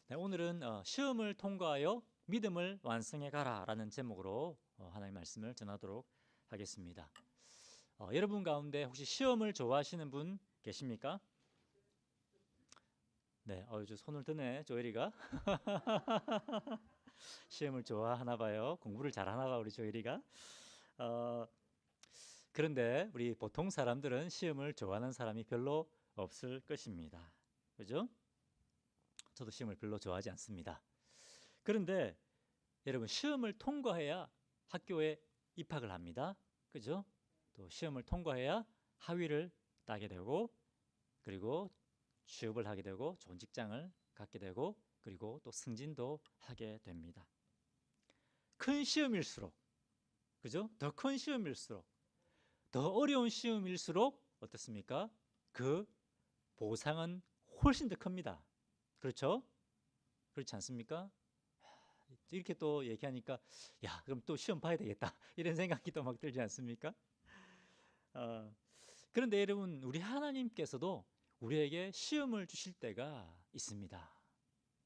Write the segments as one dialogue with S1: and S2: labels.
S1: 네, 오늘은 시험을 통과하여 믿음을 완성해 가라라는 제목으로 하나님의 말씀을 전하도록 하겠습니다. 여러분 가운데 혹시 시험을 좋아하시는 분 계십니까? 네, 저 손을 드네, 조엘이가. 시험을 좋아하나 봐요. 공부를 잘하나 봐, 우리 조엘이가. 어, 그런데 우리 보통 사람들은 시험을 좋아하는 사람이 별로 없을 것입니다. 그죠? 저도 시험을 별로 좋아하지 않습니다. 그런데 여러분, 시험을 통과해야 학교에 입학을 합니다. 그죠? 또 시험을 통과해야 학위를 따게 되고, 그리고 취업을 하게 되고, 좋은 직장을 갖게 되고, 그리고 또 승진도 하게 됩니다. 큰 시험일수록, 그죠? 더 큰 시험일수록, 더 어려운 시험일수록 어떻습니까? 그 보상은 훨씬 더 큽니다. 그렇죠? 그렇지 않습니까? 이렇게 또 얘기하니까, 야, 그럼 또 시험 봐야 되겠다, 이런 생각이 또 막 들지 않습니까? 어, 그런데 여러분, 우리 하나님께서도 우리에게 시험을 주실 때가 있습니다.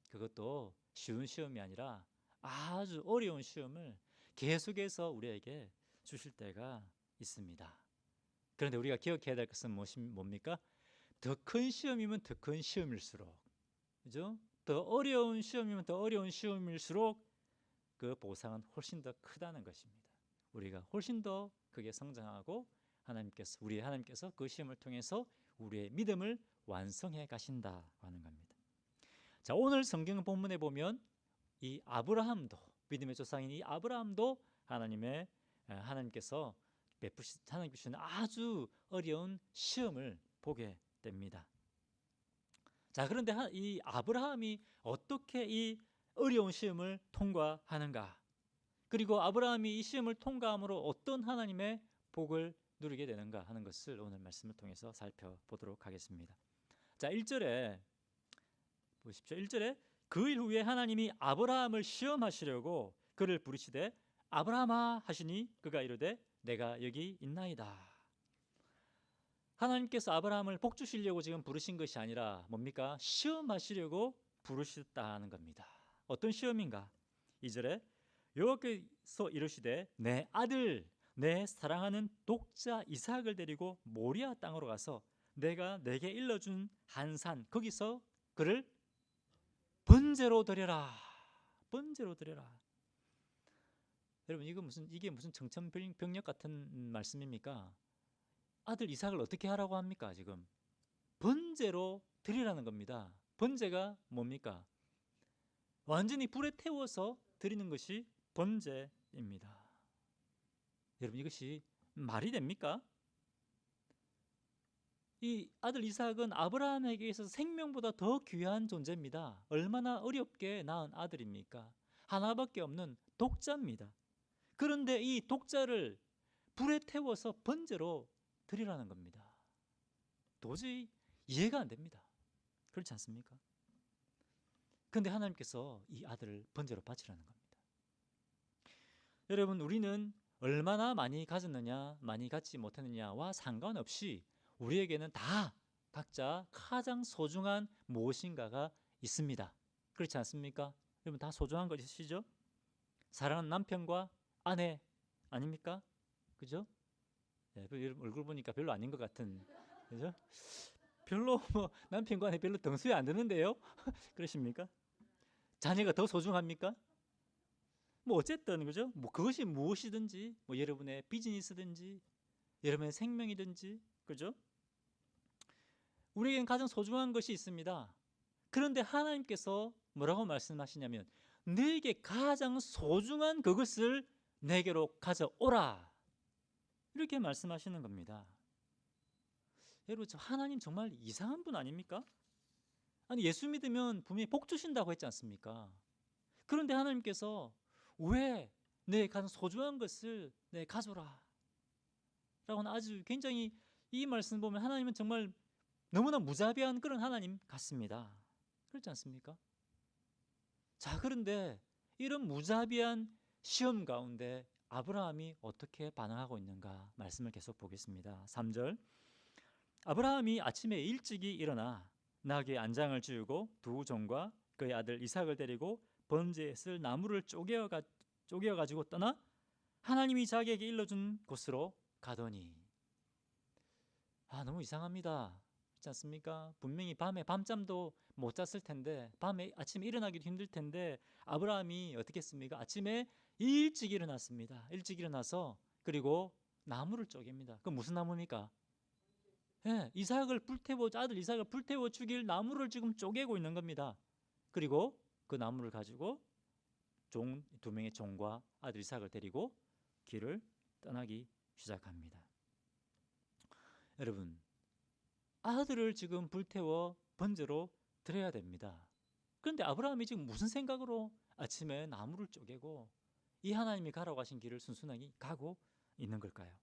S1: 그것도 쉬운 시험이 아니라 아주 어려운 시험을 계속해서 우리에게 주실 때가 있습니다. 그런데 우리가 기억해야 될 것은 뭡니까? 더 큰 시험이면 더 큰 시험일수록, 그죠? 더 어려운 시험이면 더 어려운 시험일수록 그 보상은 훨씬 더 크다는 것입니다. 우리가 훨씬 더 크게 성장하고 우리 하나님께서 그 시험을 통해서 우리의 믿음을 완성해 가신다고 하는 겁니다. 자, 오늘 성경 본문에 보면 이 아브라함도, 믿음의 조상인 이 아브라함도 하나님께서 하나님 주시는 아주 어려운 시험을 보게 됩니다. 자, 그런데 이 아브라함이 어떻게 이 어려운 시험을 통과하는가? 그리고 아브라함이 이 시험을 통과함으로 어떤 하나님의 복을 누리게 되는가 하는 것을 오늘 말씀을 통해서 살펴보도록 하겠습니다. 자, 1절에 보십시오. 1절에 그 일 후에 하나님이 아브라함을 시험하시려고 그를 부르시되 아브라함아 하시니 그가 이르되 내가 여기 있나이다. 하나님께서 아브라함을 복 주시려고 지금 부르신 것이 아니라 뭡니까? 시험하시려고 부르셨다는 겁니다. 어떤 시험인가? 2절에 여호와께서 이르시되 내 아들 내 사랑하는 독자 이삭을 데리고 모리아 땅으로 가서 내가 내게 일러준 한 산 거기서 그를 번제로 드려라. 번제로 드려라. 여러분, 이게 무슨 청천벽력 같은 말씀입니까? 아들 이삭을 어떻게 하라고 합니까? 지금 번제로 드리라는 겁니다. 번제가 뭡니까? 완전히 불에 태워서 드리는 것이 번제입니다. 여러분, 이것이 말이 됩니까? 이 아들 이삭은 아브라함에게 있어서 생명보다 더 귀한 존재입니다. 얼마나 어렵게 낳은 아들입니까? 하나밖에 없는 독자입니다. 그런데 이 독자를 불에 태워서 번제로 드리라는 겁니다. 도저히 이해가 안 됩니다. 그렇지 않습니까? 그런데 하나님께서 이 아들을 번제로 바치라는 겁니다. 여러분, 우리는 얼마나 많이 가졌느냐 많이 갖지 못했느냐와 상관없이 우리에게는 다 각자 가장 소중한 무엇인가가 있습니다. 그렇지 않습니까? 여러분, 다 소중한 거 있으시죠? 사랑하는 남편과 아내 아닙니까? 그죠? 네, 여러분 얼굴 보니까 별로 아닌 것 같은, 그죠? 별로 뭐 남편과 아내 별로 등수에 안 드는데요? 그러십니까? 자녀가 더 소중합니까? 뭐 어쨌든, 그죠? 뭐 그것이 무엇이든지, 뭐 여러분의 비즈니스든지 여러분의 생명이든지, 그죠? 우리에겐 가장 소중한 것이 있습니다. 그런데 하나님께서 뭐라고 말씀하시냐면 너에게 가장 소중한 그것을 내게로 가져오라, 이렇게 말씀하시는 겁니다. 여러분, 하나님 정말 이상한 분 아닙니까? 아니, 예수 믿으면 분명히 복 주신다고 했지 않습니까? 그런데 하나님께서 왜 내 가장 소중한 것을 내 가져라 라고는 아주 굉장히, 이 말씀 보면 하나님은 정말 너무나 무자비한 그런 하나님 같습니다. 그렇지 않습니까? 자, 그런데 이런 무자비한 시험 가운데 아브라함이 어떻게 반응하고 있는가 말씀을 계속 보겠습니다. 3절, 아브라함이 아침에 일찍이 일어나 나귀의 안장을 지우고 두 종과 그의 아들 이삭을 데리고 번제에 쓸 나무를 쪼개어가지고 떠나 하나님이 자기에게 일러준 곳으로 가더니. 너무 이상합니다. 그렇지 않습니까? 분명히 밤에 밤잠도 못 잤을 텐데, 밤에 아침에 일어나기도 힘들 텐데 아브라함이 어떻게 했습니까? 아침에 일찍 일어났습니다. 일찍 일어나서 그리고 나무를 쪼갭니다. 그 무슨 나무입니까? 예, 아들 이삭을 불태워 죽일 나무를 지금 쪼개고 있는 겁니다. 그리고 그 나무를 가지고 두 명의 종과 아들 이삭을 데리고 길을 떠나기 시작합니다. 여러분, 아들을 지금 불태워 번제로 드려야 됩니다. 그런데 아브라함이 지금 무슨 생각으로 아침에 나무를 쪼개고 이 하나님이 가라고 하신 길을 순순하게 가고 있는 걸까요?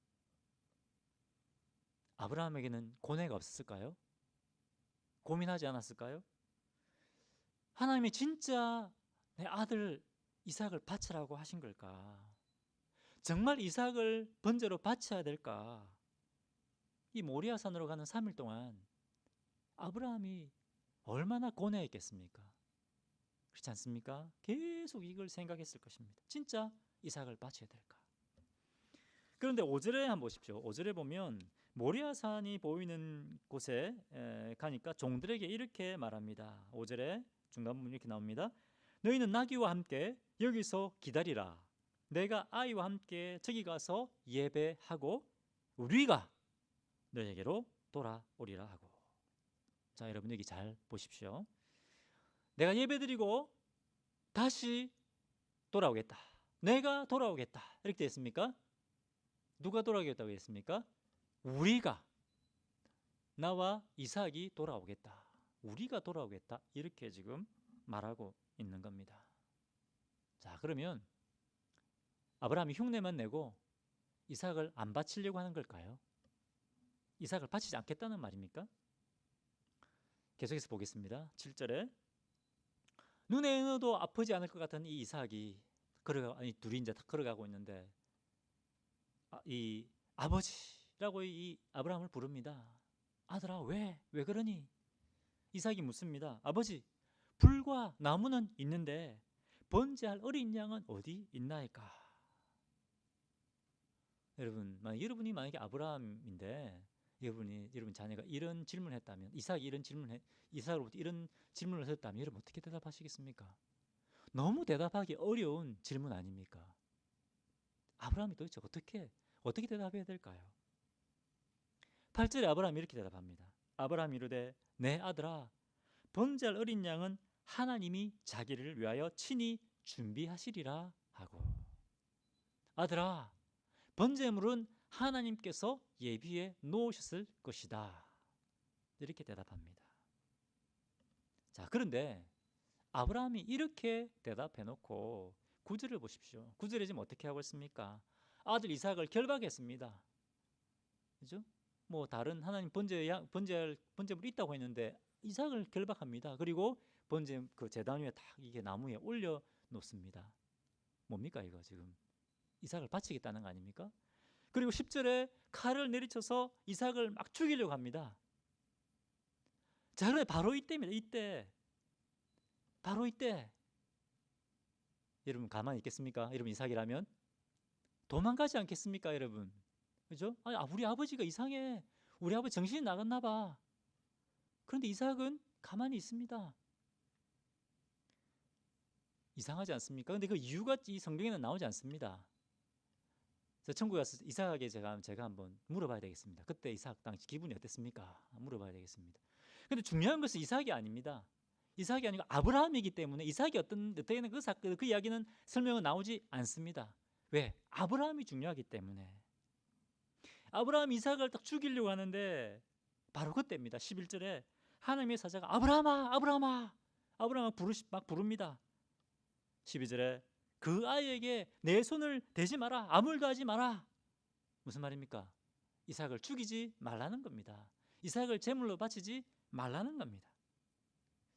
S1: 아브라함에게는 고뇌가 없었을까요? 고민하지 않았을까요? 하나님이 진짜 내 아들 이삭을 바치라고 하신 걸까? 정말 이삭을 번제로 바쳐야 될까? 이 모리아산으로 가는 3일 동안 아브라함이 얼마나 고뇌했겠습니까? 그렇지 않습니까? 계속 이걸 생각했을 것입니다. 진짜 이삭을 바쳐야 될까? 그런데 5절에 한번 보십시오. 5절에 보면 모리아산이 보이는 곳에 가니까 종들에게 이렇게 말합니다. 5절에 중간 부분 이렇게 나옵니다. 너희는 나귀와 함께 여기서 기다리라. 내가 아이와 함께 저기 가서 예배하고 우리가 너에게로 돌아오리라 하고. 자, 여러분 여기 잘 보십시오. 내가 예배드리고 다시 돌아오겠다. 내가 돌아오겠다. 이렇게 되어 있습니까? 누가 돌아오겠다고 했습니까? 우리가, 나와 이삭이 돌아오겠다. 우리가 돌아오겠다. 이렇게 지금 말하고 있는 겁니다. 자, 그러면 아브라함이 흉내만 내고 이삭을 안 바치려고 하는 걸까요? 이삭을 바치지 않겠다는 말입니까? 계속해서 보겠습니다. 7절에 눈에 넣어도 아프지 않을 것 같은 이 이삭이 둘이 이제 다 걸어가고 있는데 이 아버지라고 이 아브라함을 부릅니다. 아들아, 왜 그러니? 이삭이 묻습니다. 아버지, 불과 나무는 있는데 번제할 어린 양은 어디 있나이까? 여러분이 만약에 아브라함인데 여러분 자녀가 이런 질문을 했다면, 이삭으로부터 이런 질문을 했다면 여러분 어떻게 대답하시겠습니까? 너무 대답하기 어려운 질문 아닙니까? 아브라함이 도대체 어떻게 대답해야 될까요? 8절에 아브라함이 이렇게 대답합니다. 아브라함이 이르되 내 아들아, 번제할 어린 양은 하나님이 자기를 위하여 친히 준비하시리라 하고. 아들아, 번제물은 하나님께서 예비해 놓으셨을 것이다. 이렇게 대답합니다. 자, 그런데 아브라함이 이렇게 대답해 놓고 9절을 보십시오. 9절에 지금 어떻게 하고 있습니까? 아들 이삭을 결박했습니다. 그죠? 뭐 다른 하나님 번제물이 있다고 했는데 이삭을 결박합니다. 그리고 그 제단 위에 딱 이게 나무 위에 올려 놓습니다. 뭡니까 이거 지금? 이삭을 바치겠다는 거 아닙니까? 그리고 10절에 칼을 내리쳐서 이삭을 막 죽이려고 합니다. 자, 그런데 바로 이때입니다. 바로 이때. 여러분 가만히 있겠습니까? 여러분 이삭이라면 도망가지 않겠습니까, 여러분? 그죠? 우리 아버지가 이상해. 우리 아버지 정신이 나갔나 봐. 그런데 이삭은 가만히 있습니다. 이상하지 않습니까? 근데 그 이유가 이 성경에는 나오지 않습니다. 천국에 가서 이삭에게 제가 한번 물어봐야 되겠습니다. 그때 이삭 당시 기분이 어땠습니까? 물어봐야 되겠습니다. 근데 중요한 것은 이삭이 아닙니다. 이삭이 아니고 아브라함이기 때문에 이삭이 어떻게는 그 이야기는 설명은 나오지 않습니다. 왜? 아브라함이 중요하기 때문에. 아브라함이 이삭을 딱 죽이려고 하는데 바로 그때입니다. 11절에 하나님의 사자가 아브라함아 막 부릅니다. 12절에 그 아이에게 내 손을 대지 마라. 아무 일도 하지 마라. 무슨 말입니까? 이삭을 죽이지 말라는 겁니다. 이삭을 제물로 바치지 말라는 겁니다.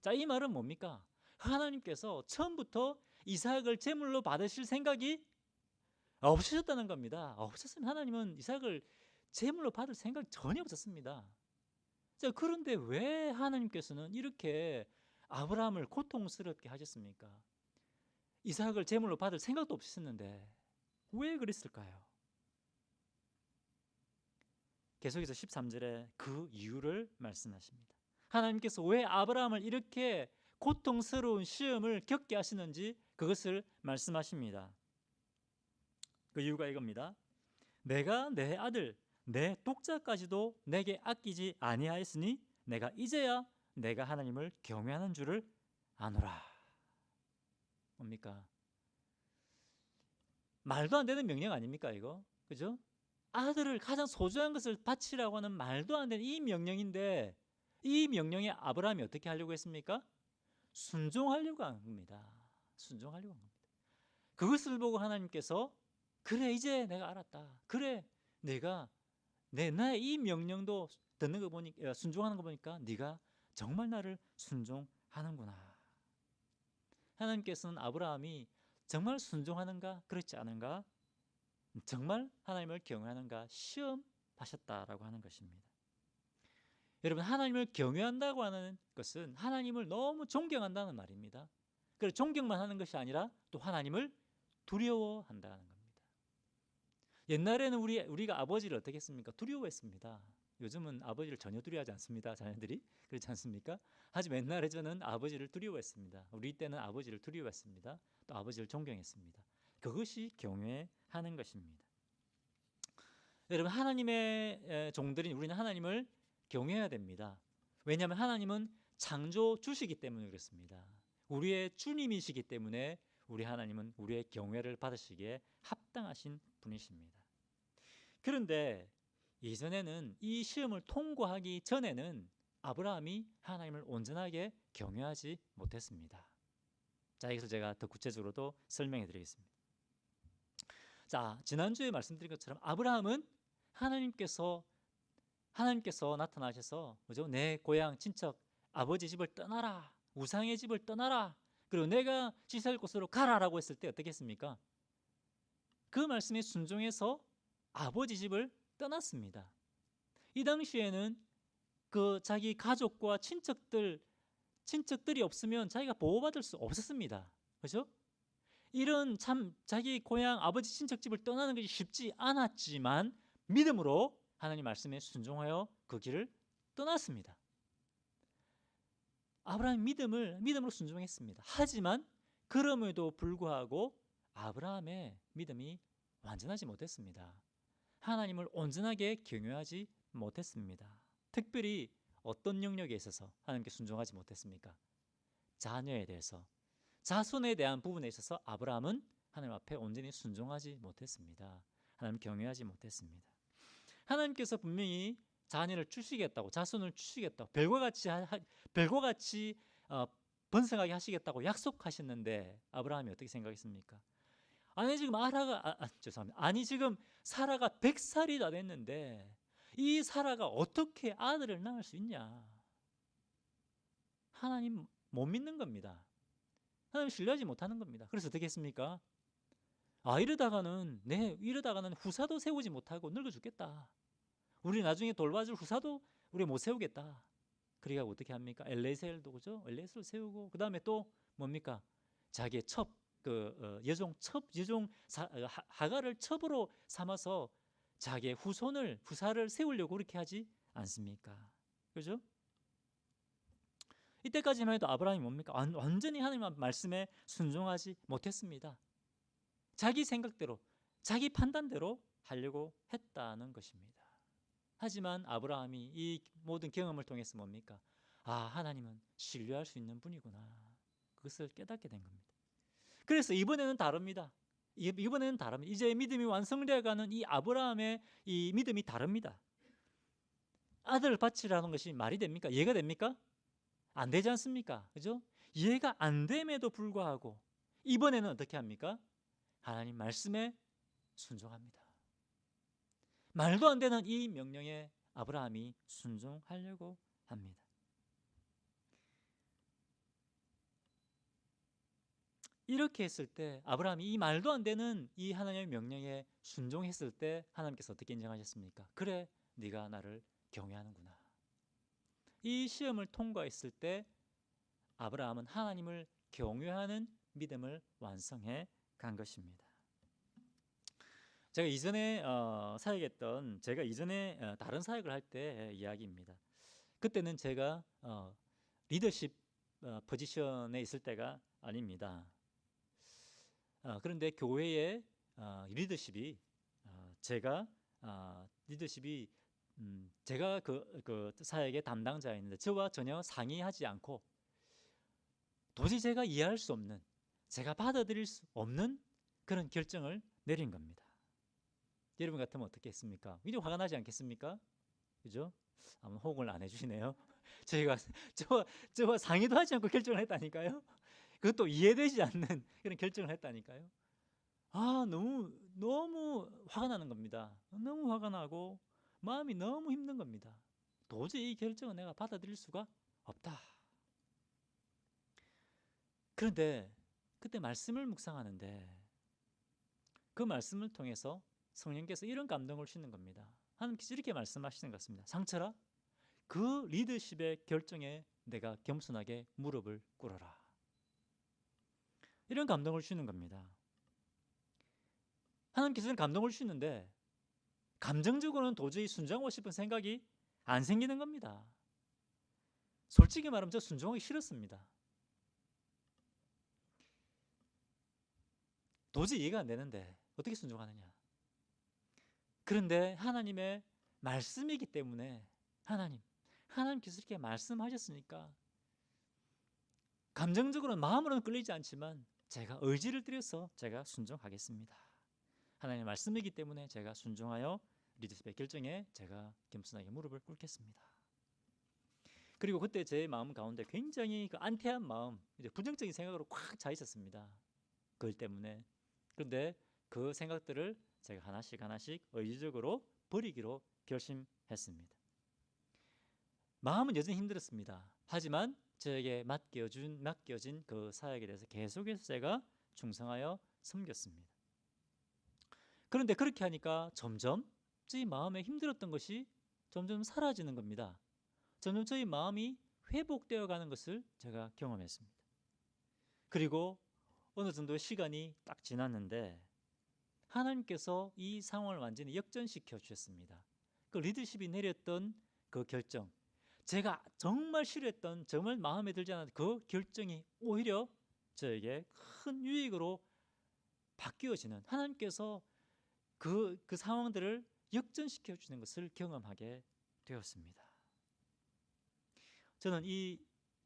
S1: 자, 이 말은 뭡니까? 하나님께서 처음부터 이삭을 제물로 받으실 생각이 없으셨다는 겁니다. 없었으면 하나님은 이삭을 제물로 받을 생각이 전혀 없었습니다. 자, 그런데 왜 하나님께서는 이렇게 아브라함을 고통스럽게 하셨습니까? 이삭을 제물로 받을 생각도 없었는데 왜 그랬을까요? 계속해서 13절에 그 이유를 말씀하십니다. 하나님께서 왜 아브라함을 이렇게 고통스러운 시험을 겪게 하시는지 그것을 말씀하십니다. 그 이유가 이겁니다. 내가 내 아들 내 독자까지도 내게 아끼지 아니하였으니 내가 이제야 내가 하나님을 경외하는 줄을 아노라. 뭡니까? 말도 안 되는 명령 아닙니까 이거? 그죠? 아들을 가장 소중한 것을 바치라고 하는 말도 안 되는 이 명령인데 이 명령에 아브라함이 어떻게 하려고 했습니까? 순종하려고 한 겁니다. 순종하려고 한 겁니다. 그것을 보고 하나님께서 그래 이제 내가 알았다. 그래 내가 나의 이 명령도 듣는 거 보니까 순종하는 거 보니까 네가 정말 나를 순종하는구나. 하나님께서는 아브라함이 정말 순종하는가 그렇지 않은가 정말 하나님을 경외하는가 시험하셨다라고 하는 것입니다. 여러분 하나님을 경외한다고 하는 것은 하나님을 너무 존경한다는 말입니다. 그래서 존경만 하는 것이 아니라 또 하나님을 두려워한다는 겁니다. 옛날에는 우리가 아버지를 어떻게 했습니까? 두려워했습니다. 요즘은 아버지를 전혀 두려워하지 않습니다. 자녀들이 그렇지 않습니까? 하지만 옛날에 저는 아버지를 두려워했습니다. 우리 때는 아버지를 두려워했습니다. 또 아버지를 존경했습니다. 그것이 경외하는 것입니다. 여러분 하나님의 종들인 우리는 하나님을 경외해야 됩니다. 왜냐하면 하나님은 창조주시기 때문에 그렇습니다. 우리의 주님이시기 때문에 우리 하나님은 우리의 경외를 받으시기에 합당하신 분이십니다. 그런데 예전에는 이 시험을 통과하기 전에는 아브라함이 하나님을 온전하게 경외하지 못했습니다. 자, 여기서 제가 더 구체적으로도 설명해 드리겠습니다. 자, 지난주에 말씀드린 것처럼 아브라함은 하나님께서 나타나셔서 그죠? 내 고향 친척 아버지 집을 떠나라. 우상의 집을 떠나라. 그리고 내가 지살 곳으로 가라라고 했을 때 어떻게 했습니까? 그 말씀에 순종해서 아버지 집을 떠났습니다. 이 당시에는 그 자기 가족과 친척들이 없으면 자기가 보호받을 수 없었습니다. 그렇죠? 이런 참 자기 고향 아버지 친척집을 떠나는 것이 쉽지 않았지만 믿음으로 하나님 말씀에 순종하여 그 길을 떠났습니다. 아브라함이 믿음으로 순종했습니다. 하지만 그럼에도 불구하고 아브라함의 믿음이 완전하지 못했습니다. 하나님을 온전하게 경외하지 못했습니다. 특별히 어떤 영역에 있어서 하나님께 순종하지 못했습니까? 자녀에 대해서, 자손에 대한 부분에 있어서 아브라함은 하나님 앞에 온전히 순종하지 못했습니다. 하나님 경외하지 못했습니다. 하나님께서 분명히 자녀를 주시겠다고, 자손을 주시겠다고, 별과 같이 번성하게 하시겠다고 약속하셨는데 아브라함이 어떻게 생각했습니까? 아니 지금 사라가 100살이 다 됐는데 이 사라가 어떻게 아들을 낳을 수 있냐? 하나님 못 믿는 겁니다. 하나님 신뢰하지 못하는 겁니다. 그래서 어떻게 했습니까? 이러다가는 후사도 세우지 못하고 늙어 죽겠다. 우리 나중에 돌봐줄 후사도 우리 못 세우겠다. 그러니까 어떻게 합니까? 엘레셀도 그죠? 엘레셀을 세우고 그 다음에 또 뭡니까? 자기의 하갈을 첩으로 삼아서 자기의 후사를 세우려고 그렇게 하지 않습니까? 그죠? 이때까지만 해도 아브라함이 뭡니까? 완전히 하나님 말씀에 순종하지 못했습니다. 자기 생각대로, 자기 판단대로 하려고 했다는 것입니다. 하지만 아브라함이 이 모든 경험을 통해서 뭡니까? 하나님은 신뢰할 수 있는 분이구나. 그것을 깨닫게 된 겁니다. 그래서 이번에는 다릅니다. 이제 믿음이 완성되어가는 이 아브라함의 이 믿음이 다릅니다. 아들을 바치라는 것이 말이 됩니까? 이해가 됩니까? 안 되지 않습니까? 그죠? 이해가 안 됨에도 불구하고 이번에는 어떻게 합니까? 하나님 말씀에 순종합니다. 말도 안 되는 이 명령에 아브라함이 순종하려고 합니다. 이렇게 했을 때 아브라함이 이 말도 안 되는 이 하나님의 명령에 순종했을 때 하나님께서 어떻게 인정하셨습니까? 그래, 네가 나를 경외하는구나. 이 시험을 통과했을 때 아브라함은 하나님을 경외하는 믿음을 완성해 간 것입니다. 제가 이전에 다른 사역을 할 때 이야기입니다. 그때는 제가 리더십 포지션에 있을 때가 아닙니다. 그런데 교회의 리더십이 제가 그 사역의 담당자였는데 저와 전혀 상의하지 않고 도저히 제가 이해할 수 없는, 제가 받아들일 수 없는 그런 결정을 내린 겁니다. 여러분 같으면 어떻게 했습니까? 굉장히 화가 나지 않겠습니까? 그죠? 아무 호응을 안 해주시네요. 저와 상의도 하지 않고 결정을 했다니까요. 그것도 이해되지 않는 그런 결정을 했다니까요. 너무 화가 나는 겁니다. 너무 화가 나고 마음이 너무 힘든 겁니다. 도저히 이 결정은 내가 받아들일 수가 없다. 그런데 그때 말씀을 묵상하는데 그 말씀을 통해서 성령께서 이런 감동을 주시는 겁니다. 하나님께서 이렇게 말씀하시는 것 같습니다. 상철아, 그 리더십의 결정에 내가 겸손하게 무릎을 꿇어라. 이런 감동을 주시는 겁니다. 하나님께서는 감동을 주시는데 감정적으로는 도저히 순종하고 싶은 생각이 안 생기는 겁니다. 솔직히 말하면 저 순종하기 싫었습니다. 도저히 이해가 안 되는데 어떻게 순종하느냐. 그런데 하나님의 말씀이기 때문에 하나님께서 이렇게 말씀하셨으니까 감정적으로는, 마음으로는 끌리지 않지만 제가 의지를 들여서 제가 순종하겠습니다. 하나님의 말씀이기 때문에 제가 순종하여 리더십의 결정에 제가 겸손하게 무릎을 꿇겠습니다. 그리고 그때 제 마음 가운데 굉장히 그 안태한 마음, 이제 부정적인 생각으로 꽉 차 있었습니다. 그것 때문에. 그런데 그 생각들을 제가 하나씩 의지적으로 버리기로 결심했습니다. 마음은 여전히 힘들었습니다. 하지만 저에게 맡겨진 그 사역에 대해서 계속해서 제가 충성하여 섬겼습니다. 그런데 그렇게 하니까 점점 저희 마음에 힘들었던 것이 점점 사라지는 겁니다. 점점 저희 마음이 회복되어 가는 것을 제가 경험했습니다. 그리고 어느 정도 시간이 딱 지났는데 하나님께서 이 상황을 완전히 역전시켜 주셨습니다. 그 리더십이 내렸던 그 결정, 제가 정말 싫어했던, 정말 마음에 들지 않았던 그 결정이 오히려 저에게 큰 유익으로 바뀌어지는, 하나님께서 그 상황들을 역전시켜 주는 것을 경험하게 되었습니다. 저는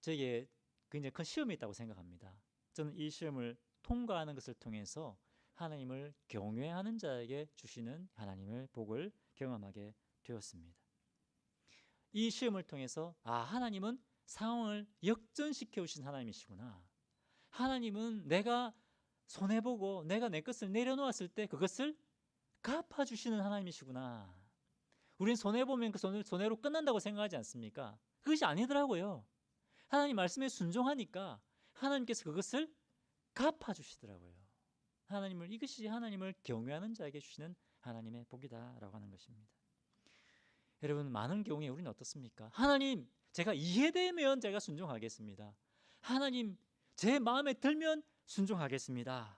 S1: 저에게 굉장히 큰 시험이 있다고 생각합니다. 저는 이 시험을 통과하는 것을 통해서 하나님을 경외하는 자에게 주시는 하나님의 복을 경험하게 되었습니다. 이 시험을 통해서 하나님은 상황을 역전시켜 주신 하나님이시구나. 하나님은 내가 손해보고 내가 내 것을 내려놓았을 때 그것을 갚아주시는 하나님이시구나. 우린 손해보면 그 손해로 끝난다고 생각하지 않습니까? 그것이 아니더라고요. 하나님 말씀에 순종하니까 하나님께서 그것을 갚아주시더라고요. 이것이 하나님을 경외하는 자에게 주시는 하나님의 복이다라고 하는 것입니다. 여러분, 많은 경우에 우리는 어떻습니까? 하나님, 제가 이해되면 제가 순종하겠습니다. 하나님, 제 마음에 들면 순종하겠습니다.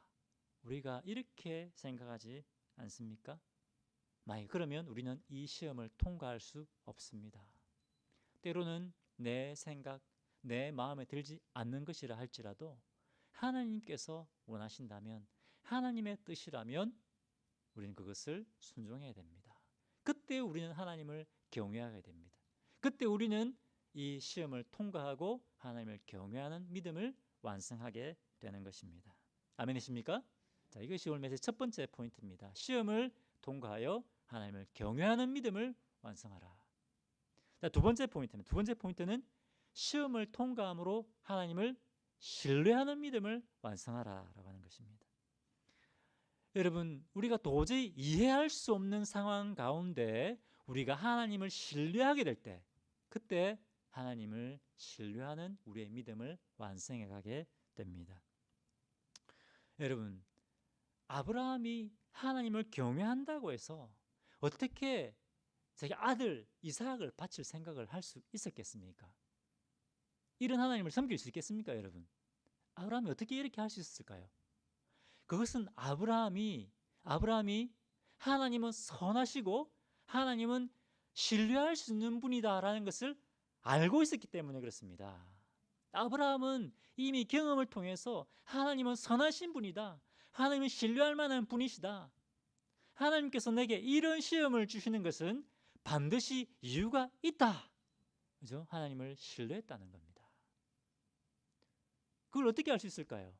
S1: 우리가 이렇게 생각하지 않습니까? 그러면 우리는 이 시험을 통과할 수 없습니다. 때로는 내 생각, 내 마음에 들지 않는 것이라 할지라도 하나님께서 원하신다면, 하나님의 뜻이라면 우리는 그것을 순종해야 됩니다. 그때 우리는 하나님을 경외하게 됩니다. 그때 우리는 이 시험을 통과하고 하나님을 경외하는 믿음을 완성하게 되는 것입니다. 아멘이십니까? 자, 이것이 오늘 메시지 첫 번째 포인트입니다. 시험을 통과하여 하나님을 경외하는 믿음을 완성하라. 자, 두 번째 포인트입니다. 두 번째 포인트는 시험을 통과함으로 하나님을 신뢰하는 믿음을 완성하라라고 하는 것입니다. 여러분, 우리가 도저히 이해할 수 없는 상황 가운데 우리가 하나님을 신뢰하게 될 때, 그때 하나님을 신뢰하는 우리의 믿음을 완성해 가게 됩니다. 여러분, 아브라함이 하나님을 경외한다고 해서 어떻게 자기 아들 이삭을 바칠 생각을 할 수 있었겠습니까? 이런 하나님을 섬길 수 있겠습니까, 여러분? 아브라함이 어떻게 이렇게 할 수 있었을까요? 그것은 아브라함이 하나님은 선하시고 하나님은 신뢰할 수 있는 분이다라는 것을 알고 있었기 때문에 그렇습니다. 아브라함은 이미 경험을 통해서 하나님은 선하신 분이다, 하나님은 신뢰할 만한 분이시다, 하나님께서 내게 이런 시험을 주시는 것은 반드시 이유가 있다, 그죠? 하나님을 신뢰했다는 겁니다. 그걸 어떻게 알 수 있을까요?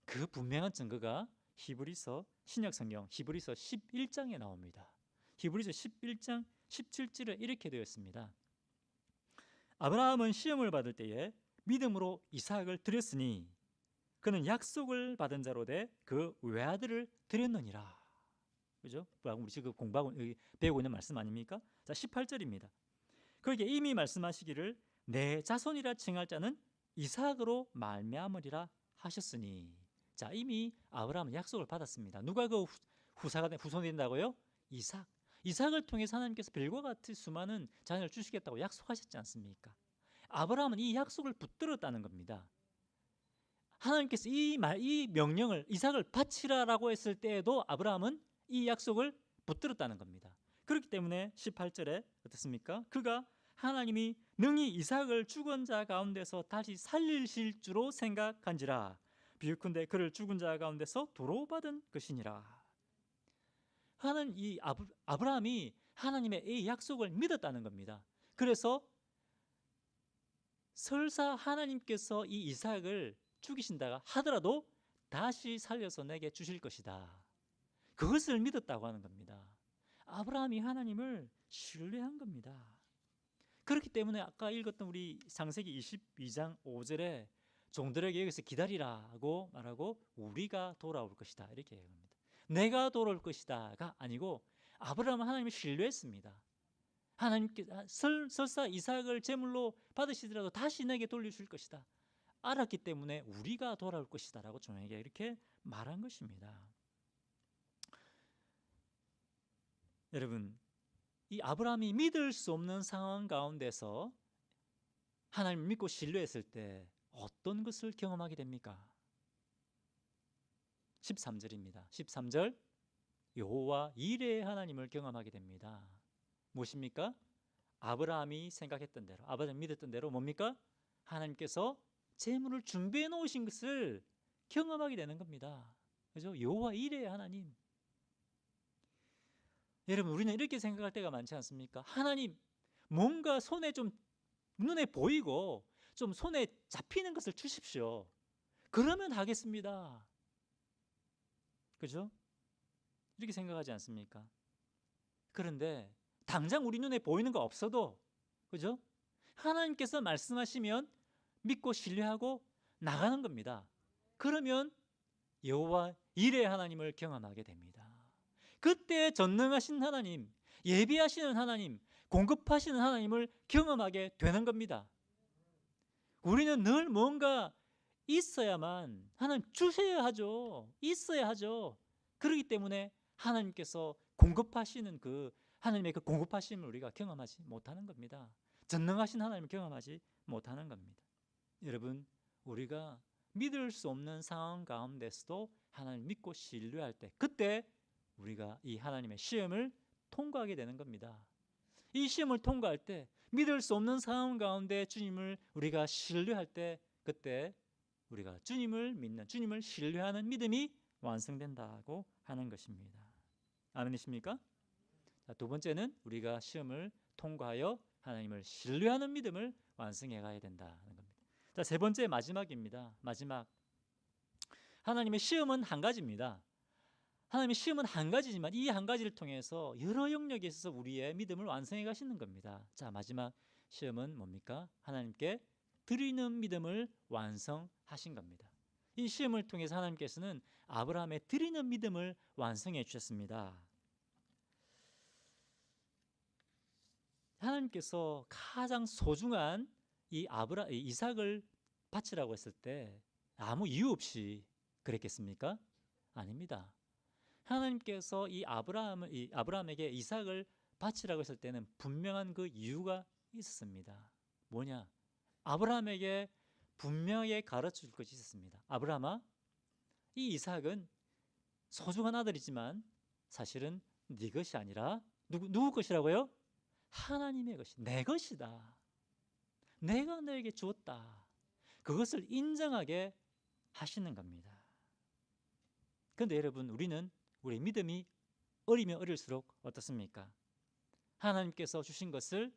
S1: 그 분명한 증거가 히브리서, 신약성경 히브리서 11장에 나옵니다. 히브리서 11장 17절에 이렇게 되어 있습니다. 아브라함은 시험을 받을 때에 믿음으로 이삭을 드렸으니 그는 약속을 받은 자로 돼 그 외아들을 드렸느니라. 그죠? 우리 지금 공부하고 배우고 있는 말씀 아닙니까? 자, 18절입니다. 그러게 이미 말씀하시기를 내 자손이라 칭할 자는 이삭으로 말미암으리라 하셨으니. 자, 이미 아브라함은 약속을 받았습니다. 누가 그 후손이 된다고요? 이삭을 통해서 하나님께서 별과 같은 수많은 자녀를 주시겠다고 약속하셨지 않습니까? 아브라함은 이 약속을 붙들었다는 겁니다. 하나님께서 이 명령을 이삭을 바치라라고 했을 때에도 아브라함은 이 약속을 붙들었다는 겁니다. 그렇기 때문에 18절에 어떻습니까? 그가 하나님이 능히 이삭을 죽은 자 가운데서 다시 살리실 줄로 생각한지라 비유컨대 그를 죽은 자 가운데서 도로받은 것이니라. 아브라함이 하나님의 이 약속을 믿었다는 겁니다. 그래서 설사 하나님께서 이 이삭을 죽이신다 하더라도 다시 살려서 내게 주실 것이다, 그것을 믿었다고 하는 겁니다. 아브라함이 하나님을 신뢰한 겁니다. 그렇기 때문에 아까 읽었던 우리 창세기 22장 5절에 종들에게 여기서 기다리라고 말하고 우리가 돌아올 것이다 이렇게 얘기합니다. 내가 돌아올 것이다가 아니고 아브라함은 하나님을 신뢰했습니다. 하나님께 설사 이삭을 제물로 받으시더라도 다시 내게 돌려줄 것이다 알았기 때문에 우리가 돌아올 것이다 라고 종에게 이렇게 말한 것입니다. 여러분, 이 아브라함이 믿을 수 없는 상황 가운데서 하나님을 믿고 신뢰했을 때 어떤 것을 경험하게 됩니까? 13절입니다. 13절 여호와 이레의 하나님을 경험하게 됩니다. 무엇입니까? 아브라함이 생각했던 대로, 아브라함이 믿었던 대로 뭡니까? 하나님께서 재물을 준비해 놓으신 것을 경험하게 되는 겁니다. 그죠? 여호와 이레의 하나님. 여러분, 우리는 이렇게 생각할 때가 많지 않습니까? 하나님, 뭔가 손에 좀 눈에 보이고 좀 손에 잡히는 것을 주십시오. 그러면 하겠습니다. 그죠? 이렇게 생각하지 않습니까? 그런데 당장 우리 눈에 보이는 거 없어도, 그죠? 하나님께서 말씀하시면 믿고 신뢰하고 나가는 겁니다. 그러면 여호와 이레의 하나님을 경험하게 됩니다. 그때 전능하신 하나님, 예비하시는 하나님, 공급하시는 하나님을 경험하게 되는 겁니다. 우리는 늘 뭔가 있어야만, 하나님 주셔야 하죠. 있어야 하죠. 그렇기 때문에 하나님께서 공급하시는 그 하나님의 그 공급하심을 우리가 경험하지 못하는 겁니다. 전능하신 하나님을 경험하지 못하는 겁니다. 여러분, 우리가 믿을 수 없는 상황 가운데서도 하나님 믿고 신뢰할 때, 그때 우리가 이 하나님의 시험을 통과하게 되는 겁니다. 이 시험을 통과할 때, 믿을 수 없는 상황 가운데 주님을 우리가 신뢰할 때, 그때 우리가 주님을 믿는, 주님을 신뢰하는 믿음이 완성된다고 하는 것입니다. 아멘이십니까? 자, 두 번째는 우리가 시험을 통과하여 하나님을 신뢰하는 믿음을 완성해 가야 된다는 겁니다. 자, 세 번째, 마지막입니다. 마지막. 하나님의 시험은 한 가지입니다. 하나님의 시험은 한 가지지만 이 한 가지를 통해서 여러 영역에 있어서 우리의 믿음을 완성해 가시는 겁니다. 자, 마지막 시험은 뭡니까? 하나님께 드리는 믿음을 완성하신 겁니다. 이 시험을 통해서 하나님께서는 아브라함의 드리는 믿음을 완성해 주셨습니다. 하나님께서 가장 소중한 이 이삭을 바치라고 했을 때 아무 이유 없이 그랬겠습니까? 아닙니다. 하나님께서 이 아브라함에게 이삭을 바치라고 했을 때는 분명한 그 이유가 있었습니다. 뭐냐? 아브라함에게 분명하게 가르쳐 줄 것이 있었습니다. 아브라함아, 이 이삭은 소중한 아들이지만 사실은 네 것이 아니라 누구 것이라고요? 하나님의 것이, 내 것이다. 내가 너에게 주었다. 그것을 인정하게 하시는 겁니다. 그런데 여러분, 우리는 우리 믿음이 어리면 어릴수록 어떻습니까? 하나님께서 주신 것을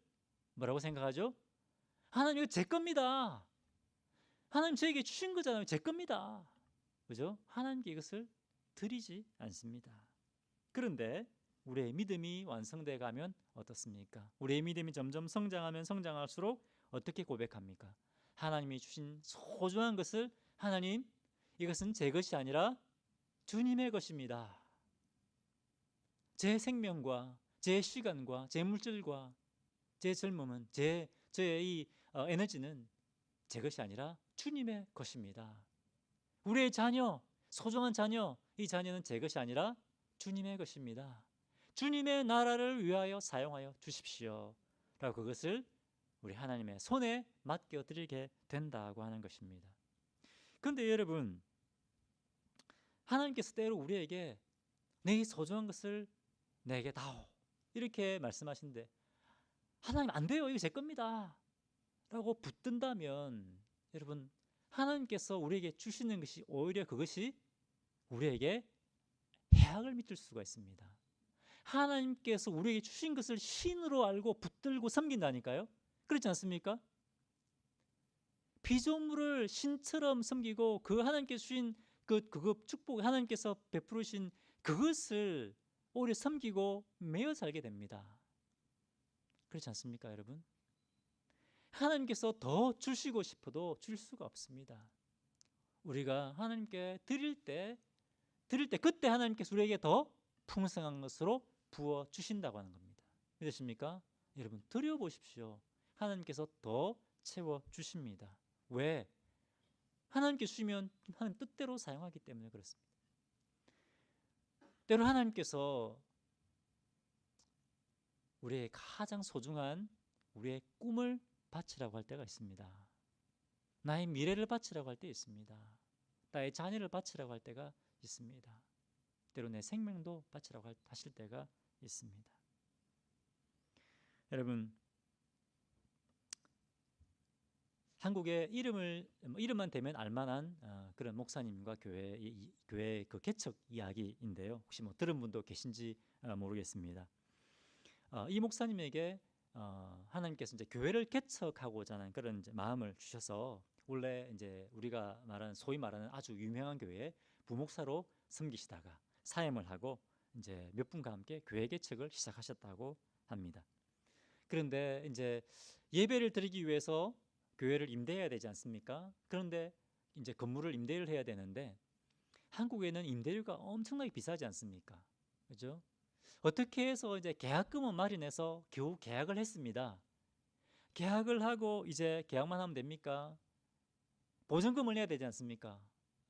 S1: 뭐라고 생각하죠? 하나님, 이거 제 겁니다. 하나님 저에게 주신 거잖아요. 제 겁니다. 그죠? 하나님께 이것을 드리지 않습니다. 그런데 우리의 믿음이 완성돼 가면 어떻습니까? 우리의 믿음이 점점 성장하면 성장할수록 어떻게 고백합니까? 하나님이 주신 소중한 것을, 하나님, 이것은 제 것이 아니라 주님의 것입니다. 제 생명과 제 시간과 제 물질과 제 젊음은, 저의 이 에너지는 제 것이 아니라 주님의 것입니다. 우리의 자녀, 소중한 자녀, 이 자녀는 제 것이 아니라 주님의 것입니다. 주님의 나라를 위하여 사용하여 주십시오 라고 그것을 우리 하나님의 손에 맡겨 드리게 된다고 하는 것입니다. 그런데 여러분, 하나님께서 때로 우리에게 내 소중한 것을 내게 다오 이렇게 말씀하시는데, 하나님 안 돼요, 이거 제 겁니다 라고 붙든다면, 여러분, 하나님께서 우리에게 주시는 것이 오히려 그것이 우리에게 해악을 미칠 수가 있습니다. 하나님께서 우리에게 주신 것을 신으로 알고 붙들고 섬긴다니까요. 그렇지 않습니까? 피조물을 신처럼 섬기고 그 하나님께서 주신 그 축복, 하나님께서 베푸르신 그것을 오히려 섬기고 매여 살게 됩니다. 그렇지 않습니까, 여러분? 하나님께서 더 주시고 싶어도 줄 수가 없습니다. 우리가 하나님께 드릴 때 그때 하나님께서 우리에게 더 풍성한 것으로 부어 주신다고 하는 겁니다. 믿으십니까? 여러분, 드려 보십시오. 하나님께서 더 채워 주십니다. 왜? 하나님께 주시면 하나님 뜻대로 사용하기 때문에 그렇습니다. 때로 하나님께서 우리의 가장 소중한 우리의 꿈을 바치라고 할 때가 있습니다. 나의 미래를 바치라고 할 때 있습니다. 나의 자녀를 바치라고 할 때가 있습니다. 때로 내 생명도 바치라고 하실 때가 있습니다. 여러분, 한국에 이름만 대면 알만한 그런 목사님과 교회 그 개척 이야기인데요. 혹시 뭐 들은 분도 계신지 모르겠습니다. 이 목사님에게 하나님께서 이제 교회를 개척하고자 하는 그런 이제 마음을 주셔서, 원래 이제 우리가 말하는 소위 말하는 아주 유명한 교회에 부목사로 섬기시다가 사임을 하고 이제 몇 분과 함께 교회 개척을 시작하셨다고 합니다. 그런데 이제 예배를 드리기 위해서 교회를 임대해야 되지 않습니까? 그런데 이제 건물을 임대를 해야 되는데 한국에는 임대료가 엄청나게 비싸지 않습니까? 그죠? 어떻게 해서 이제 계약금을 마련해서 겨우 계약을 했습니다. 계약을 하고 이제 계약만 하면 됩니까? 보증금을 내야 되지 않습니까?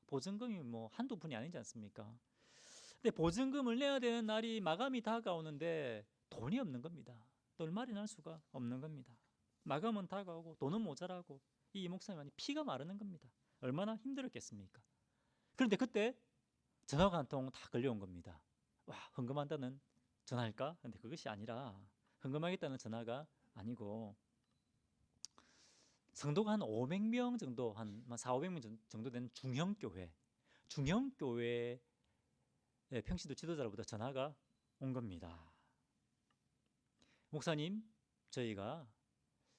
S1: 보증금이 뭐 한두 푼이 아니지 않습니까? 근데 보증금을 내야 되는 날이 마감이 다가오는데 돈이 없는 겁니다. 돈을 마련할 수가 없는 겁니다. 마감은 다가오고 돈은 모자라고 이 목사님이 피가 마르는 겁니다. 얼마나 힘들었겠습니까? 그런데 그때 전화가 한 통 다 걸려온 겁니다. 와, 헌금한다는 전화일까? 근데 그것이 아니라, 헌금하겠다는 전화가 아니고, 성도가 한 500명 정도, 한 4,500명 정도 되는 중형교회 평신도 지도자로부터 전화가 온 겁니다. 목사님, 저희가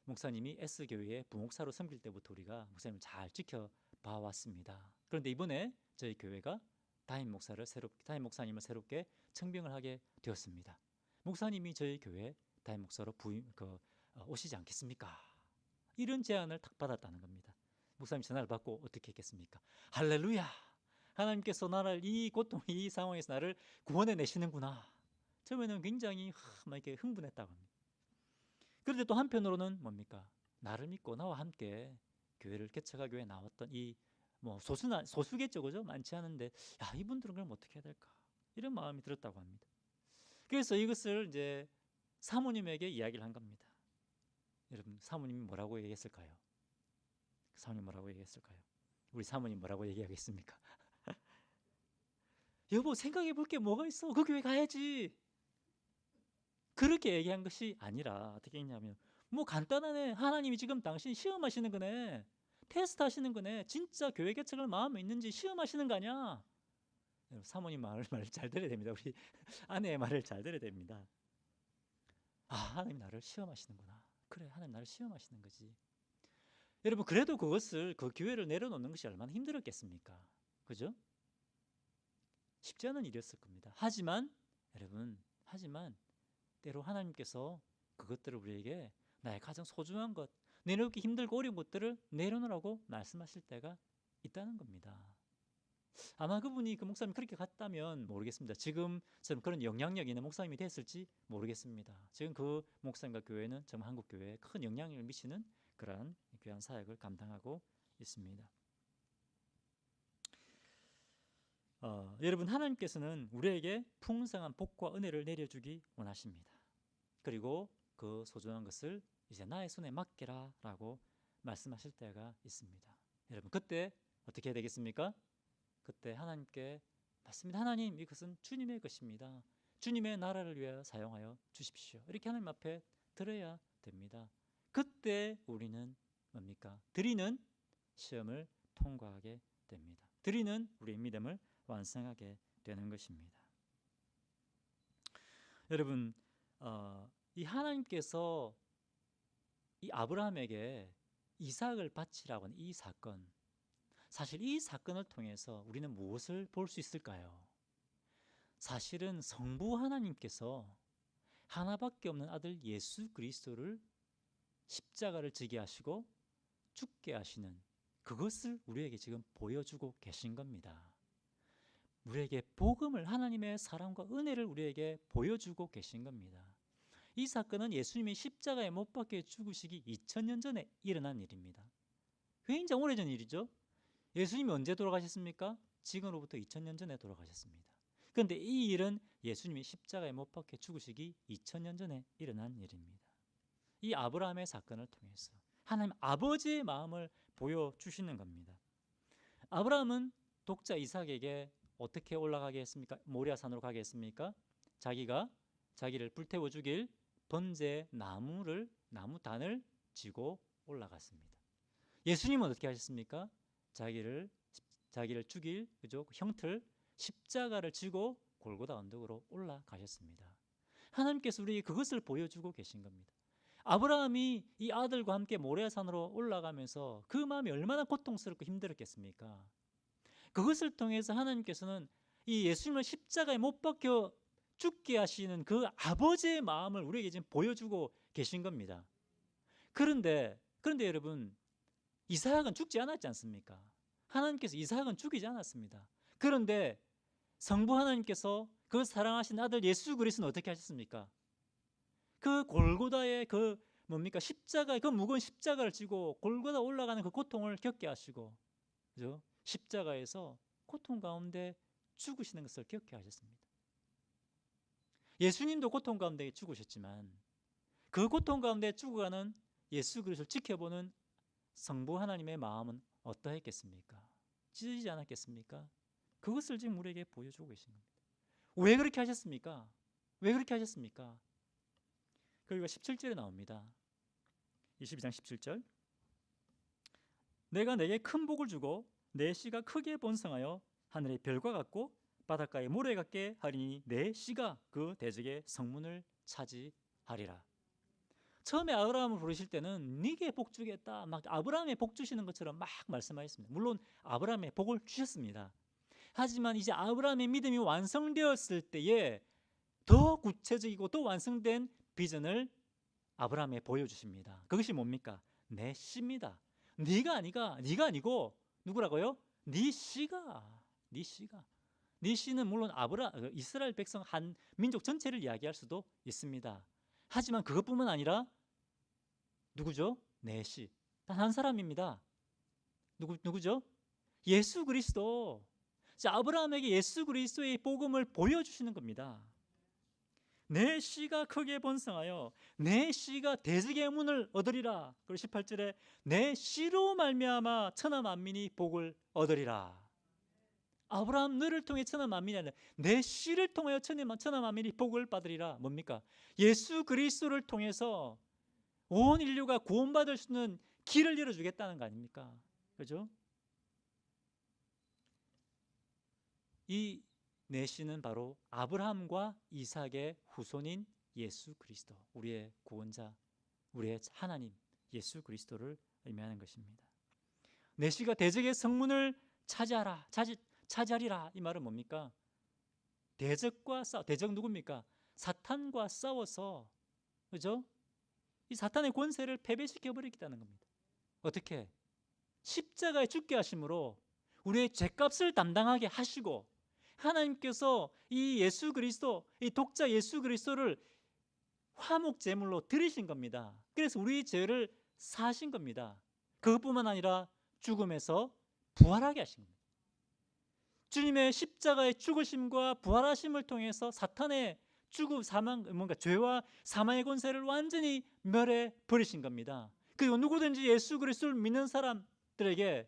S1: 목사님이 S교회의 부목사로 섬길 때부터 우리가 목사님을 잘 지켜봐 왔습니다. 그런데 이번에 저희 교회가 담임 목사님을 새롭게 청빙을 하게 되었습니다. 목사님이 저희 교회 담임 목사로 오시지 않겠습니까? 이런 제안을 딱 받았다는 겁니다. 목사님 전화를 받고 어떻게 했겠습니까? 할렐루야! 하나님께서 나를 이 고통, 이 상황에서 나를 구원해 내시는구나. 처음에는 굉장히 막 이렇게 흥분했다고 합니다. 그런데 또 한편으로는 뭡니까? 나를 믿고 나와 함께 교회를 개척하기 위해 나왔던 이 뭐 소수겠죠, 그죠? 많지 않은데, 야, 이분들은 그럼 어떻게 해야 될까? 이런 마음이 들었다고 합니다. 그래서 이것을 이제 사모님에게 이야기를 한 겁니다. 여러분, 사모님이 뭐라고 얘기했을까요? 사모님 뭐라고 얘기했을까요? 우리 사모님 뭐라고 얘기하겠습니까? 여보, 생각해 볼 게 뭐가 있어? 그 교회 가야지. 그렇게 얘기한 것이 아니라 어떻게 했냐면, 뭐 간단하네. 하나님이 지금 당신 시험하시는 거네. 테스트 하시는 거네. 진짜 교회 개척을 마음에 있는지 시험하시는 거 아니야. 사모님 말을 잘 들어야 됩니다. 우리 아내의 말을 잘 들어야 됩니다. 아, 하나님 나를 시험하시는구나. 그래, 하나님 나를 시험하시는 거지. 여러분, 그래도 그것을, 그 교회를 내려놓는 것이 얼마나 힘들었겠습니까? 그죠? 쉽지 않은 일이었을 겁니다. 하지만 여러분, 때로 하나님께서 그것들을 우리에게 나의 가장 소중한 것, 내려놓기 힘들고 어려운 것들을 내려놓으라고 말씀하실 때가 있다는 겁니다. 아마 그분이, 그 목사님이 그렇게 갔다면 모르겠습니다. 지금처럼 그런 영향력 있는 목사님이 됐을지 모르겠습니다. 지금 그 목사님과 교회는 정말 한국 교회에 큰 영향력을 미치는 그러한 귀한 사역을 감당하고 있습니다. 여러분, 하나님께서는 우리에게 풍성한 복과 은혜를 내려주기 원하십니다. 그리고 그 소중한 것을 이제 나의 손에 맡겨라 라고 말씀하실 때가 있습니다. 여러분, 그때 어떻게 해야 되겠습니까? 그때 하나님께 맞습니다. 하나님, 이것은 주님의 것입니다. 주님의 나라를 위하여 사용하여 주십시오. 이렇게 하나님 앞에 드려야 됩니다. 그때 우리는 뭡니까? 드리는 시험을 통과하게 됩니다. 드리는 우리의 믿음을 완성하게 되는 것입니다. 여러분, 이 하나님께서 이 아브라함에게 이삭을 바치라고 하는 이 사건, 사실 이 사건을 통해서 우리는 무엇을 볼 수 있을까요? 사실은 성부 하나님께서 하나밖에 없는 아들 예수 그리스도를 십자가를 지게 하시고 죽게 하시는 그것을 우리에게 지금 보여주고 계신 겁니다. 우리에게 복음을, 하나님의 사랑과 은혜를 우리에게 보여주고 계신 겁니다. 이 사건은 예수님이 십자가에 못 박혀 죽으시기 2000년 전에 일어난 일입니다. 굉장히 오래전 일이죠. 예수님이 언제 돌아가셨습니까? 지금으로부터 2000년 전에 돌아가셨습니다. 그런데 이 일은 예수님이 십자가에 못 박혀 죽으시기 2000년 전에 일어난 일입니다. 이 아브라함의 사건을 통해서 하나님 아버지의 마음을 보여주시는 겁니다. 아브라함은 독자 이삭에게 어떻게 올라가게 했습니까? 모리아산으로 가게 했습니까? 자기를 불태워 죽일 번제 나무단을 지고 올라갔습니다. 예수님은 어떻게 하셨습니까? 자기를 죽일 형틀 십자가를 지고 골고다 언덕으로 올라가셨습니다. 하나님께서 우리에게 그것을 보여주고 계신 겁니다. 아브라함이 이 아들과 함께 모리아산으로 올라가면서 그 마음이 얼마나 고통스럽고 힘들었겠습니까? 그것을 통해서 하나님께서는 이 예수님을 십자가에 못 박혀 죽게 하시는 그 아버지의 마음을 우리에게 지금 보여주고 계신 겁니다. 그런데 여러분, 이삭은 죽지 않았지 않습니까? 하나님께서 이삭은 죽이지 않았습니다. 그런데 성부 하나님께서 그 사랑하신 아들 예수 그리스도는 어떻게 하셨습니까? 그 골고다의 십자가의 그 무거운 십자가를 지고 골고다 올라가는 그 고통을 겪게 하시고, 그죠? 십자가에서 고통 가운데 죽으시는 것을 겪게 하셨습니다. 예수님도 고통 가운데 죽으셨지만 그 고통 가운데 죽어가는 예수 그리스도를 지켜보는 성부 하나님의 마음은 어떠했겠습니까? 찢어지지 않았겠습니까? 그것을 지금 우리에게 보여주고 계신 겁니다. 왜 그렇게 하셨습니까? 왜 그렇게 하셨습니까? 그리고 17절에 나옵니다. 22장 17절. 내가 내게 큰 복을 주고 내 씨가 크게 번성하여 하늘의 별과 같고 바닷가의 모래 같게 하리니 내 씨가 그 대적의 성문을 차지하리라. 처음에 아브라함을 부르실 때는 네게 복 주겠다, 막 아브라함의 복 주시는 것처럼 막 말씀하셨습니다. 물론 아브라함의 복을 주셨습니다. 하지만 이제 아브라함의 믿음이 완성되었을 때에 더 구체적이고 더 완성된 비전을 아브라함에 보여주십니다. 그것이 뭡니까? 내 씨입니다. 네가 아니고 누구라고요? 네 씨가. 네 씨는 물론 이스라엘 백성 한 민족 전체를 이야기할 수도 있습니다. 하지만 그것뿐만 아니라 누구죠? 내 씨. 단 한 사람입니다. 누구죠? 예수 그리스도. 자, 아브라함에게 예수 그리스도의 복음을 보여주시는 겁니다. 내 씨가 크게 번성하여 내 씨가 대적의 문을 얻으리라. 그리고 18절에 내 씨로 말미암아 천하 만민이 복을 얻으리라. 아브라함 너를 통해 천하 만민이 아니라 내 씨를 통하여 천하 만민이 복을 받으리라. 뭡니까? 예수 그리스도를 통해서 온 인류가 구원받을 수 있는 길을 열어주겠다는 거 아닙니까? 그죠? 이 내 씨는 바로 아브라함과 이삭의 후손인 예수 그리스도, 우리의 구원자, 우리의 하나님 예수 그리스도를 의미하는 것입니다. 내 씨가 대적의 성문을 차지하리라. 이 말은 뭡니까? 대적 누굽니까? 사탄과 싸워서, 그죠? 이 사탄의 권세를 패배시켜 버리겠다는 겁니다. 어떻게? 십자가에 죽게 하심으로 우리의 죄값을 담당하게 하시고, 하나님께서 이 예수 그리스도, 이 독자 예수 그리스도를 화목 제물로 드리신 겁니다. 그래서 우리 죄를 사신 겁니다. 그것뿐만 아니라 죽음에서 부활하게 하신 겁니다. 주님의 십자가의 죽으심과 부활하심을 통해서 사탄의 죽음, 사망, 죄와 사망의 권세를 완전히 멸해 버리신 겁니다. 그리고 누구든지 예수 그리스도를 믿는 사람들에게,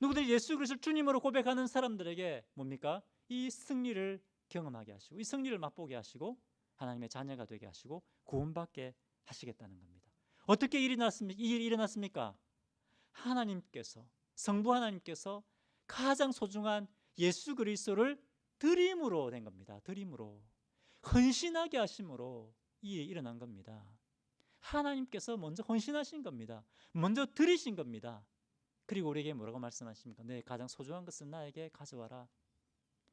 S1: 누구든지 예수 그리스도를 주님으로 고백하는 사람들에게 뭡니까? 이 승리를 경험하게 하시고, 이 승리를 맛보게 하시고, 하나님의 자녀가 되게 하시고 구원받게 하시겠다는 겁니다. 어떻게 일이 일어났습니까? 하나님께서, 성부 하나님께서 가장 소중한 예수 그리스도를 드림으로 된 겁니다. 드림으로, 헌신하게 하심으로 이 일이 일어난 겁니다. 하나님께서 먼저 헌신하신 겁니다. 먼저 드리신 겁니다. 그리고 우리에게 뭐라고 말씀하십니까? 내 가장 소중한 것은 나에게 가져와라.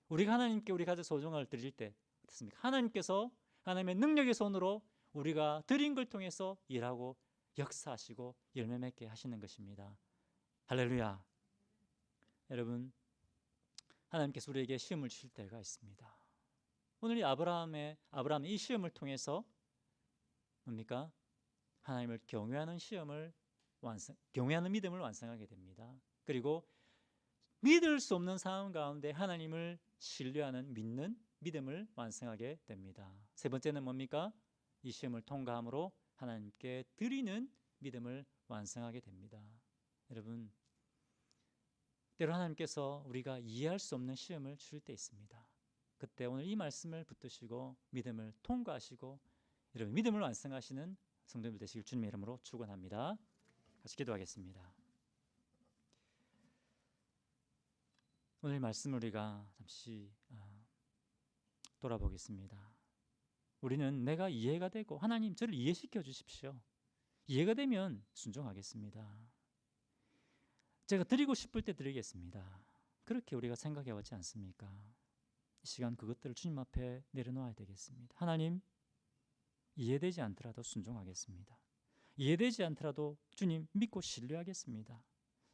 S1: 우리가 하나님께 우리 가장 소중한 걸 드릴 때 어떻습니까? 하나님께서 하나님의 능력의 손으로 우리가 드린 걸 통해서 일하고 역사하시고 열매 맺게 하시는 것입니다. 할렐루야. 여러분, 하나님께서 우리에게 시험을 주실 때가 있습니다. 오늘 이 아브라함의 이 시험을 통해서 뭡니까? 하나님을 경외하는 경외하는 믿음을 완성하게 됩니다. 그리고 믿을 수 없는 상황 가운데 하나님을 신뢰하는 믿는 믿음을 완성하게 됩니다. 세 번째는 뭡니까? 이 시험을 통과함으로 하나님께 드리는 믿음을 완성하게 됩니다. 여러분, 때로 하나님께서 우리가 이해할 수 없는 시험을 주실 때 있습니다. 그때 오늘 이 말씀을 붙드시고 믿음을 통과하시고 여러분 믿음을 완성하시는 성도님들 되시길 주님의 이름으로 축원합니다. 같이 기도하겠습니다. 오늘 말씀을 우리가 잠시 돌아보겠습니다. 우리는 내가 이해가 되고 하나님 저를 이해시켜 주십시오. 이해가 되면 순종하겠습니다. 제가 드리고 싶을 때 드리겠습니다. 그렇게 우리가 생각해 왔지 않습니까? 이 시간 그것들을 주님 앞에 내려놓아야 되겠습니다. 하나님, 이해되지 않더라도 순종하겠습니다. 이해되지 않더라도 주님 믿고 신뢰하겠습니다.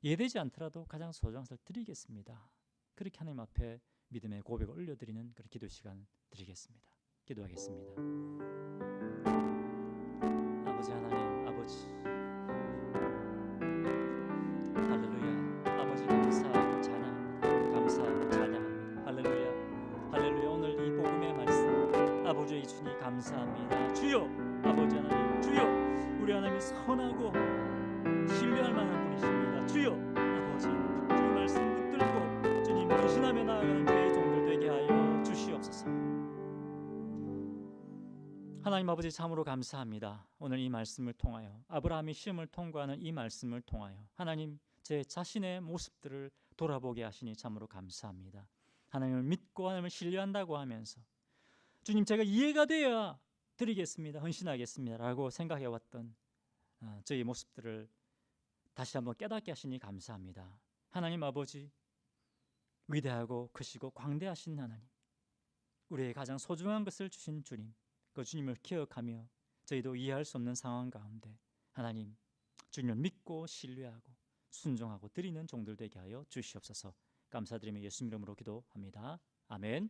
S1: 이해되지 않더라도 가장 소중한 것을 드리겠습니다. 그렇게 하나님 앞에 믿음의 고백을 올려드리는 그런 기도 시간 드리겠습니다. 기도하겠습니다. 아버지 하나님, 아버지 할렐루야. 아버지 감사하고 찬양합니다. 감사하고 찬양합니다. 할렐루야. 할렐루야. 오늘 이 복음의 말씀 아버지 주님 감사합니다. 주여, 아버지 하나님, 주여, 우리 하나님이 선하고 신뢰할 만한 분이십니다. 주여, 아버지 주의 말씀 붙들고 주님 헌신하며 나아가는 저희 종들 되게 하여 주시옵소서. 하나님 아버지 참으로 감사합니다. 오늘 이 말씀을 통하여 아브라함이 시험을 통과하는 이 말씀을 통하여 하나님 제 자신의 모습들을 돌아보게 하시니 참으로 감사합니다. 하나님을 믿고 하나님을 신뢰한다고 하면서 주님 제가 이해가 되어야 드리겠습니다. 헌신하겠습니다. 라고 생각해왔던 저희 모습들을 다시 한번 깨닫게 하시니 감사합니다. 하나님 아버지 위대하고 크시고 광대하신 하나님, 우리의 가장 소중한 것을 주신 주님, 그 주님을 기억하며 저희도 이해할 수 없는 상황 가운데 하나님 주님을 믿고 신뢰하고 순종하고 드리는 종들 되게 하여 주시옵소서. 감사드리며 예수 이름으로 기도합니다. 아멘.